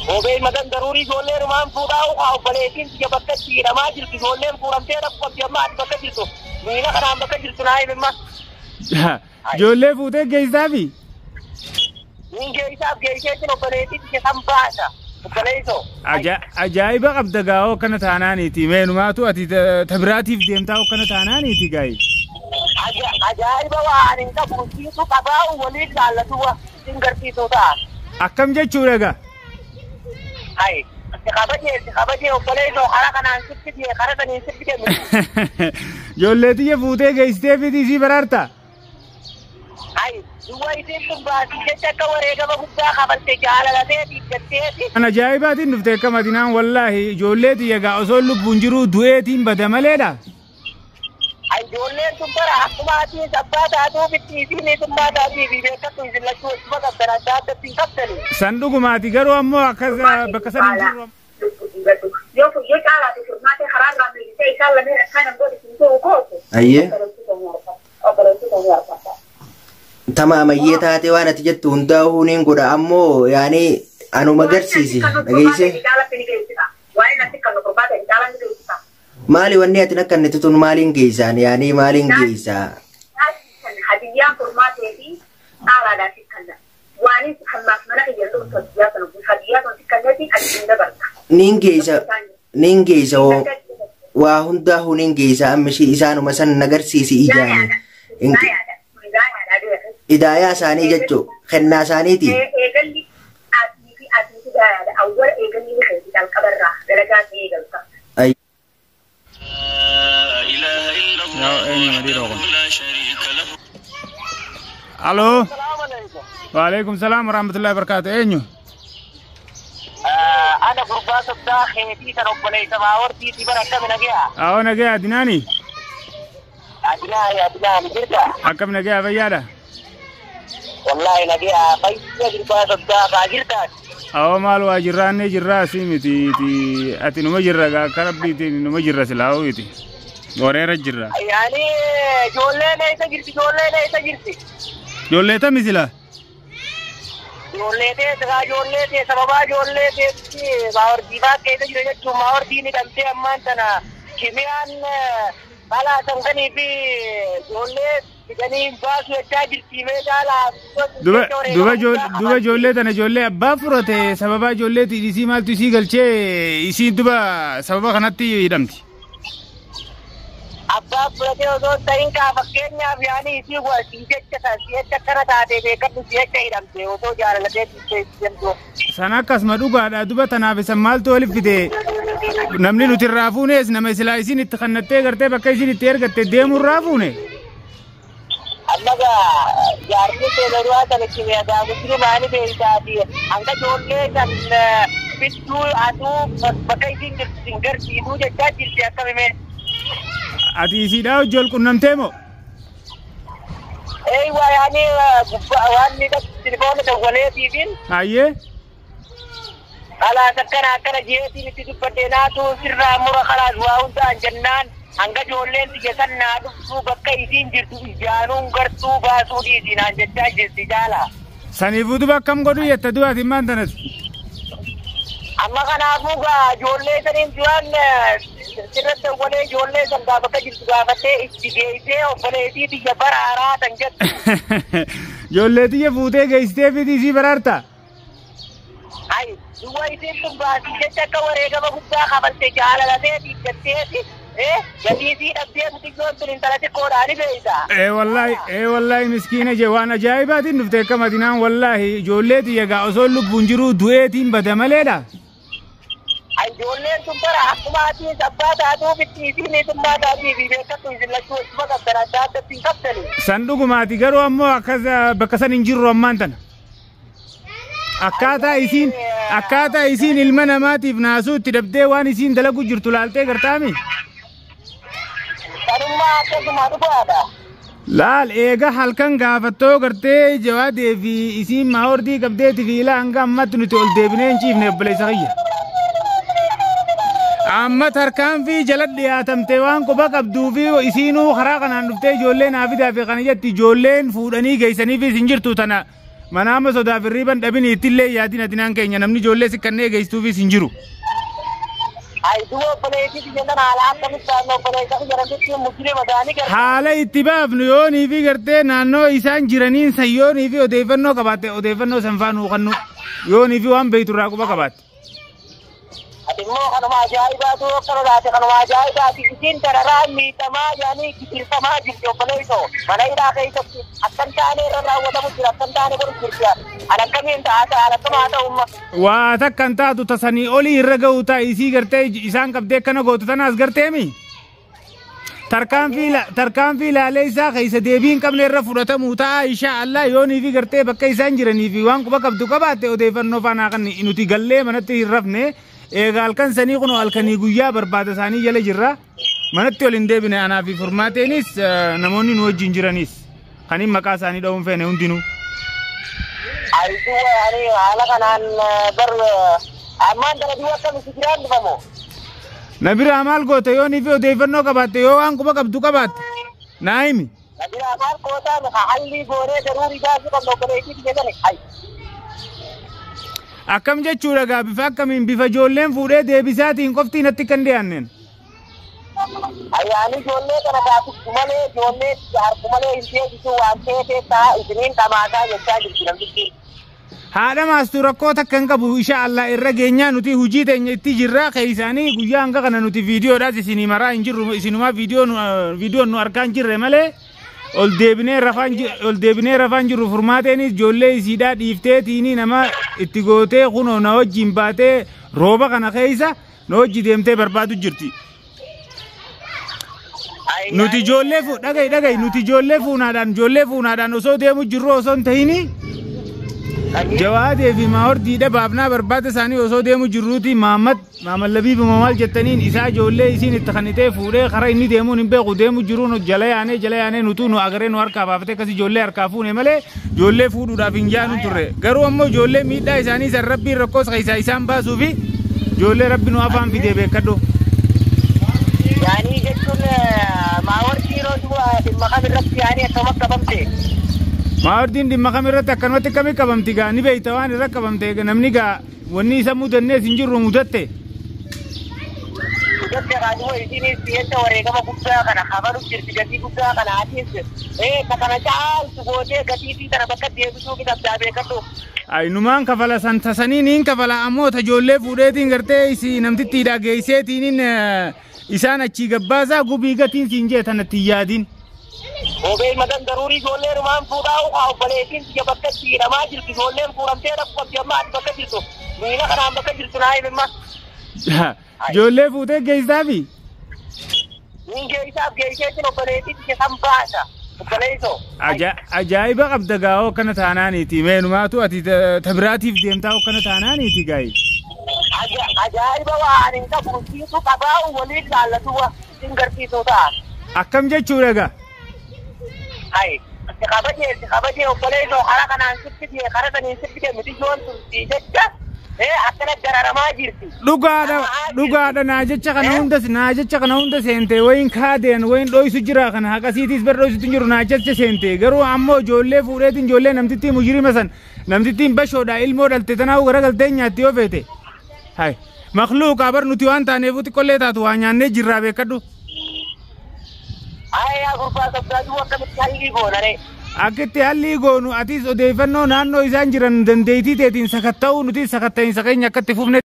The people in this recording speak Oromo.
وبين مدن ضروري جولين ومان فودا وقاو بليتين جبكت في رماجل في جولين فورمتين أبقى جماعة بكتلتو مينا كان بكتلتو ناي بما جولين فودا جيزابي مين جيزاب وبليتين جسام باشا وبليتو أجايب قبض قاو كانت هاناني تي مين ما تو أتي تبراتي في ديمتاو كانت هاناني تي جاي أجايب وعن إنك بوسيتو قباو وليد على توا سنجرتي توتا أكم جا شورجا هاي خبرتي وبليتو حركة عن سبتي خرجت عن سبتي جولتي يفوتي جيستي في دي سي برارتا هاي دوائي تبغى تجتك وريجا بقطع خبرتي على لدي تجتي أنا جايباتي نفتك مدينة والله جولتي يجا أصول بنجرو دويتين بدملة أي جولين تبغى حكوماتي سبات هذا بتيجي تبغى تاجي بيبقى تنزل لك شو اسمه كبرنا جات تنكبتني صندوق ما تجارو أمو أكذا بكسر نجرو يوم يجي على تفرماتي خراج رامي تيجي كلا من أكان نقول تنتو كوسو أيه تمام يتاتي وانا تجت هنداو نينغود أمو يعني أنا ما قرسيسي نجيسي مالي وني أتنكر نتتون مالين جيزان يعني مالين جيزا هديان فرماتي على ذا تكلم واني حماس منع يلو تصديات هديات تكلمتي أجل نبرة نينجيزا وهنداو نينجيزا أمشي إسانو مثلا نقرسيسي إيجاني إدايا ساني جتو خنا سانيتي إيجالي أتني دايا أول إيجالي خيتي الكبرة درجات إيجالك أي إله إلا الله لا شريك له ألو السلام عليكم وعليكم السلام ورحمة الله وبركاته أينو أنا غربات الداخل في تربلي سماورتي في بركة من أجيها أو نجا ديناني أدناني جرتا أكم نجا بيادا والله نجيها فايدة غربات الداخل جرتا أو مالو أجراني جراسي متي تي أتي نمجرة كربي تي نمجرة سلاوي تي وريرة جرا يعني جولين إيسا جرتي جوليتا مثلا جوليتي سببا جوليتي باور ديبات كيدا جرجت باور ديني كنتي أمان تنا كميان بالا سمكني في جوليت بجاني باس يتاجر كيمي جالا دوبا جوليتا أنا جولي أبا فروته سببا جوليتي إسي مال تسي قلشي إسي دوبا سببا خناتي يدمتي أبا فروته وزود تاين كافكينيا بياني إسي هو سيجت كنا تاتي بيكت سيجت يدمتي وزو جالا لدي سيجتو sana akkasuma dhugaadha duba tanaaf isan maaltu waliif fide namni nuti irraa fuunes nama silaa isin itti kannattee gartee bakka isin itti ergatte deemuu irraa fuune annaga jaarri teeluwaa kana kimeedaa musliim maani beeytaati hanga joollee kan bittuu aduu bakka isin jirtin garsiiduu jechaa jirti akkamime ati isiidhaa hojjol qunnamtee moo waa yaani waan ni telefoona dawwaleetiifin hayyee خلاص أكنا جيتي نتدبديناتو سرّا مرة خلاص واوندا جنان هنگا جولين تجسنا دفو بكا يسين جرتو إجانون غرتو باسو ديسين جتا جرتي جالا سنيفو دبا كم قدو يتدو هذه ما تنس أما كنا فوقا جولين سنين جوان سرّا ولي جولين سنگا بكا جرتو غافتي إجيسي وفليتي تجبر آرات انجت جولين تجفوتي گيستي في ديسي برارتا هاي دوائي تبغى تجتك وريجا بقطع خبرتي على لدي تجتي جديدي أبدي تقول ترين ثلاثة كوراني بيتا والله مسكينة جوانا جايبات نفتك مدينة والله جولتي يجا أصول بنجرو دويتين بدملة أي جولين تبغى حكوماتي سبات هذا بتيجي تبغى تاجي بيبقى تنزل لك شو اسمه كبرنا جات تنكبتني صندوق ما تجارو أمو أكذا بكسر نجرو أمانتنا akkaataa isiin ilma namaatiif naasuu itti dabdee waan isiin dalagu jirtu laaltee gartaami laal eega halkan gaafattoo gartee jawaadee fi isiin maahordii qabdeeti fi ilaa hanga ammatti nuti ol deebinee hin ciifne obboleessa kiyya amma tarkaan fi jala dhiyaatamtee waan quba qabduu fi isiinuu karaa kanaan dhuftee ijoollee naafidaa fi kana jetti ijoolleen fuudhanii geessanii fi isin jirtu tana Manama sodaa fi riban dhabini ittillee yaadin adinaan keenya namni ijoollee si kannee geessuufis hin jiru. Haala itti baafnu yoonii fi gartee naannoo isaan jiraniin san yoonii fi odeeffannoo qabaatte odeeffannoo san faanuu kannu yoonii fi waan beektu irraa quba qabaatte. Immoo kanuma ajaa'ibaatu akkana laate kanuma ajaa'ibaati isin dararaan miidhamaa yaanii gidirfamaa jirti obboleessoo mana hidhaa keessatti akkan taane irra raawwatamu jira akkan taane godhu jirti an akkamiin ta'aa akkamaa ta'umma. Waa takkan taatu tasanii olii irra ga'u ta'a isii gartee isaan qabdee akkana gootu tanaas garteemi. Tarkaanfii ilaalee isaa keessa deebiin qabne irra fudhatamu ta'a inshaa Allah yoonii fi gartee bakka isaan jiranii fi waan quba qabdu qabaatte odeeffannoo faanaa kan nuti gallee manatti hin rafne. Egaa halkan sanii kun halkanii guyyaa barbaada isaanii jala jirra manatti ol hin deebine anaa fi furmaateenis namoonni nu wajjin jiranis kaniin maqaa isaanii dha'uun feene hundinuu. Haala kanaan ammaan daladii akkamitti jiraan dhufamoo? Na biraa maal goote yoonii fi odeeffannoo qabaatte yoo waan quba qabdu qabaatte naa himi. Na biraa maal gootaan haalli goonee daruurii baasuu qabna obboleettii jedhani. Akkam jechuudha gaa bifa akkamiin bifa ijoolleen fuudhee deebisaatiin qoftii natti kan dhiyaanneen. Ayyaani ijoollee kana gaafachuu malee ijoollee harku malee hin deebisu waan ta'eef ta'a isiniin dhamaataa jechaa jirti namtichi. Haadha maastuu rakkoo takka hin qabu insha Allah irra geenyaa nuti hujii teenya itti jirra keessaanii guyyaa hanga kana nuti viidiyoodhaas isinii maraa hin jirru isinumaa viidiyoon nu argaa hin jirre malee. ol deebinee rafaan jiru furmaateenis ijoollee isiidhaa dhiifteetiini nama itti gootee kunoo na wajjin baatee rooba kana keessa na wajji deemtee barbaadu jirti. Nuti ijoollee dhaga'i nuti ijoollee fuunaadhaan osoo deemu jirru osoo hin ta'ini Jawaadee fi Maahordiidha baafnaa barbaada isaanii osoo deemu jirruuti Maamad Labiib maal jettaniin isaa ijoollee isiin itti kanitee fuudhee karaa inni deemuun hin beeku deemu jiruun jala yaanee nutu nu agaree nu harkaa baafatee akkasii ijoollee harkaa fuune malee ijoollee fuudhuudhaaf hin jaanu turre garuu ammoo ijoollee miidhaa isaanii san rabbiin rakkoos keessaa isaan baasuu fi ijoollee rabbi nu afaan fidee beekadhu. Yaani jechuun Maahordii dhimma kamirratti yaani akkam qabamte. Maahordiin dhimma kamirratti akkanumatti akkamii qabamti gaa ni beekta waan irra qabamte namni gaa wanni isa mudannees hin jirru mudatte. Mudatte kaaduma isinis biyyeessa wareegama guddaa kana kafalu jirti gatii guddaa kana atiis kana caaltu gootee gatii kana bakka deebisuu qabdaa beekadhu. Numaan kafala santasanii niin kafala ammoo ijoollee fuudheetiin gartee isi namtittiidhaa geesseetiin isaan achii gabbaasaa gubii gatiin siin jee tanatti yaadin. Obey madan daruuri ijoollee rumaan fuudhaa obboleettiin biyya bakka itti hidhamaa jirti ijoolleen fuudhamtee rakkootti amma ati bakka jirtu miila kanaan bakka jirtu naa himimma. Ijoollee fuutee geessaafi? Niin geessaaf geesseetiin obboleettiin biyya san baasa obboleessoo. Ajaa'iba qabda gaa'oo akkana taanaaniiti meenumaatu ati tabiraatiif deemtaa akkana taanaaniiti gaayi. Ajaa'iba waan hin qabu siitu qabaa waliin laallatu hin garsiisuu ta'a. Akkam jechuudha gaa? Hai, kabajee obboleessoo karaa kanaan sitti karaa saniin sitti miti joon turtii jecha akkana dararamaa jirti. Dhugaadha naa jecha kana hunda seente wayin kaadeen wayin dho'isu jira kana haqasiitis bar dho'isutu jiru naa jecha seente garuu ammoo ijoollee fuudheetiin ijoollee namtittiin mujirima san namtittiin bashoodha ilmoo dhalte tanaa garagaltee nyaatti yoo feete. Hai, makluuqa bar nuti waan taaneef xiqqollee taatu waa nyaannee jirraa beekadhu. Akkitti hallii goonu atis odeeffannoo naannoo isaan jiran dandeettii teetiin sakatta'uu nuti sakatta'insa keenya akkatti fufne.